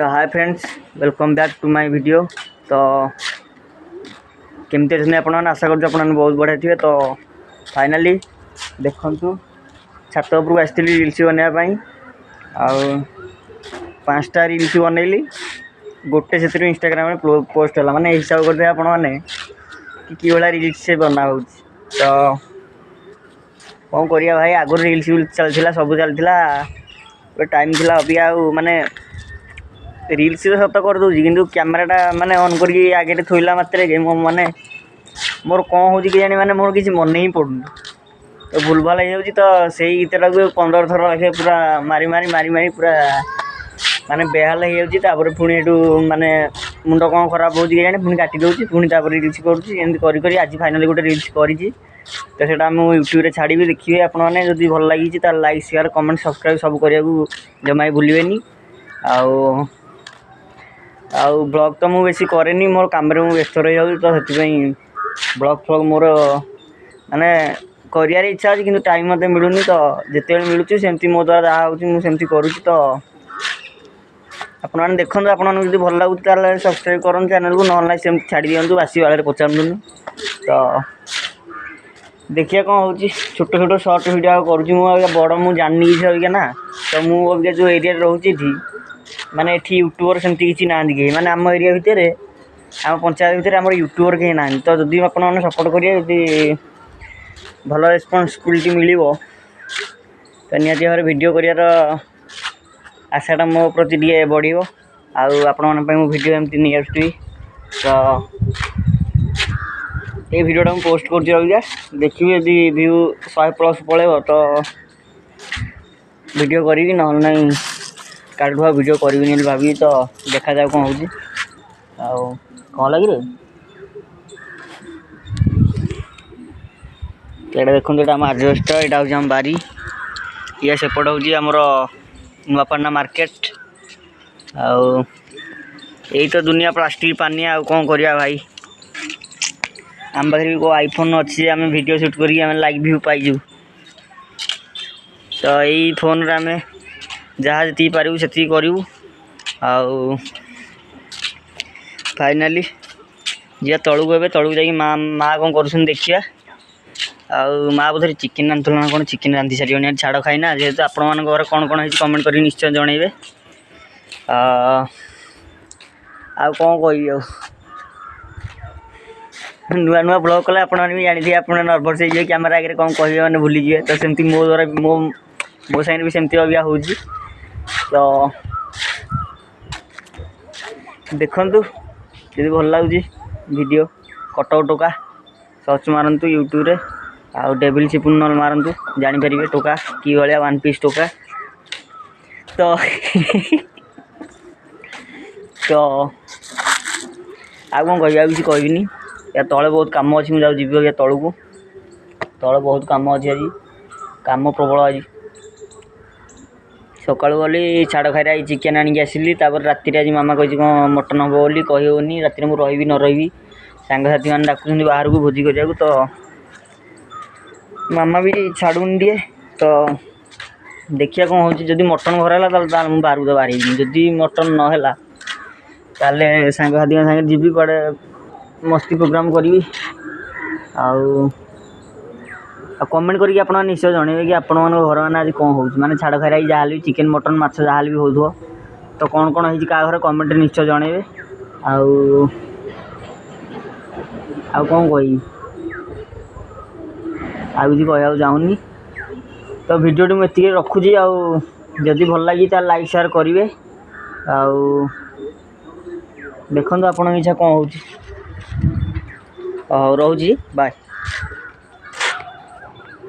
तो hi friends, welcome back to my video. तो केमती अच्छे आप आशा कर बहुत बढ़िया थे। तो फाइनाली देखु छात उपरକୁ आसती रिल्स बनवाई आटा रिल्स बनइली गोटे से इंस्टाग्राम में पोस्ट है माने हिसाब करते आपण मैंने कि भाया रिल्स से बना हो। तो कौन करिया भाई, आगुरी रिल्स चलता सब चलता टाइम थिला अभी माने रिल्स तो सत कर दूसरी कि कैमेराटा माने ऑन कर आगे थोला मात्रे माने मोर कौन हो जानी माने मोर किसी मन ही पड़ुन। तो भूल भाल हो तो से गीतटा को 15 थर लखे पूरा मारी मारी मारी मारी पूरा माने बेहाल हो पुणी एटू माने मुंड कौन खराब हो पुणी काटी दूसरी पुणी रिल्स करुँच आज फाइनाली गोटे रिल्स करी। तो सेटा मुझे यूट्यूब रे छाड़ी देखिए आपण मैंने जब भल लगी लाइक शेयर कमेंट सब्सक्राइब सब करने को जमा भूलें। आउ ब्लॉग तो मुझे बेसी कैनि मोर कम व्यस्त रही जाऊँ। तो से ब्लॉग फ्लॉग मोर माने कर इच्छा अच्छी कि टाइम मत मिलूनी। तो जिते मिलूँ सेमती मो द्वारा जहाँ होमती करुँच। तो आपने देखो आपको भल लगुच सब्सक्राइब करूँ चैनल को ना सेमती छाड़ी दिंतु बासी बाड़े पचारूनी। तो देखिए कौन हो छोट छोट सर्ट वीडियो करुँच बड़ मुझे जानी किसी ना। तो मुझे जो एरिया रोचे माने एठी यूट्यूबर सेमती किसी ना कि माने आम एरिया भितर आम पंचायत भितर आम यूट्यूबर कहीं ना। तो जदि आपने सपोर्ट करेंगे भल रेस्पन्सिबिलिटी मिल तो निहती भाव वीडियो कर आशाटा मो प्रति टे बढ़ आपण वीडियो एमती नहीं आसुँगी। तो ये वीडियोटा मुझे पोस्ट कर देखिए यदि व्यू 100+ पड़ेब तो वीडियो करी ना कालठू वीडियो करी भावी। तो देखा जाए कौन हो कौन लगे ये देखो ये आम आजबेस्ट यहाँ हूँ आम बारी या सेपट हूँ आमर नुआपाटना मार्केट। यही तो दुनिया प्लास्टिक पानी आ कौन करिया भाई। आम पाखे को आईफोन अच्छी आम वीडियो शूट कर लाइक व्यू पाइजु। तो यही फोन रे आम जहाँ जी पारू से करूँ। फाइनाली जी तलू ए तलू जा माँ कौन कर देखिया। माँ बोधे चिकेन रांधुला ना कौन चिकेन रांधि सारी छाड़ खाईना जेहेतु आपण मान घर कौन कौन कमेंट कर निश्चय जनइबे। कौन कह नुआ नुआ ब्लॉग कले आप जानी आप नर्भस हो कैमेरा आगे कौन कहे मैंने भूली जाए। तो सेमती मो द्वारा मो साइड भी सेमती अभिया हो। तो देखु जी भल लगुच वीडियो कटक टोका सर्च मारतु यूट्यूब रे आउ डेविल चिपुन नल मारतु जानीपर टोका कि भाया 1 पीस टोका। तो तो आ कौन कह किसी कहनी या तले बहुत कम अच्छी मुझे जी या तलू को तले बहुत कम अच्छी आज कम प्रबल। आज सका गली छाड़ खाई चिकेन आनिक आसिली राति आज मामा कही कौन मटन हम बोली कहनी राति मुझे रही न रही सांगसाथी मैंने डाकुं बाहर को भोजी करने। तो मामा भी छाड़ूनी टे। तो देखिए कौन हो जदि मटन घर है मुझे बाहर को बाहर जदि मटन नहला ताले सांगसाथी सागे जी कड़े मस्ती प्रोग्राम करी। कमेंट करके आप निश्चय जनइबे कि आपण मान घर मैंने आज कौन हो माने छाड़ खाई जहाँ भी चिकेन मटन माछ जहाँ भी हो। तो कौन कौन हो क्या घर कमेंट निश्चय जनइबे। कौन कही किसी कह चाहूनी। तो वीडियो मुझे रखुची जदि भल लगी लाइक शेयर करेंगे। देखो आपण इच्छा कौन हो रोची बाय।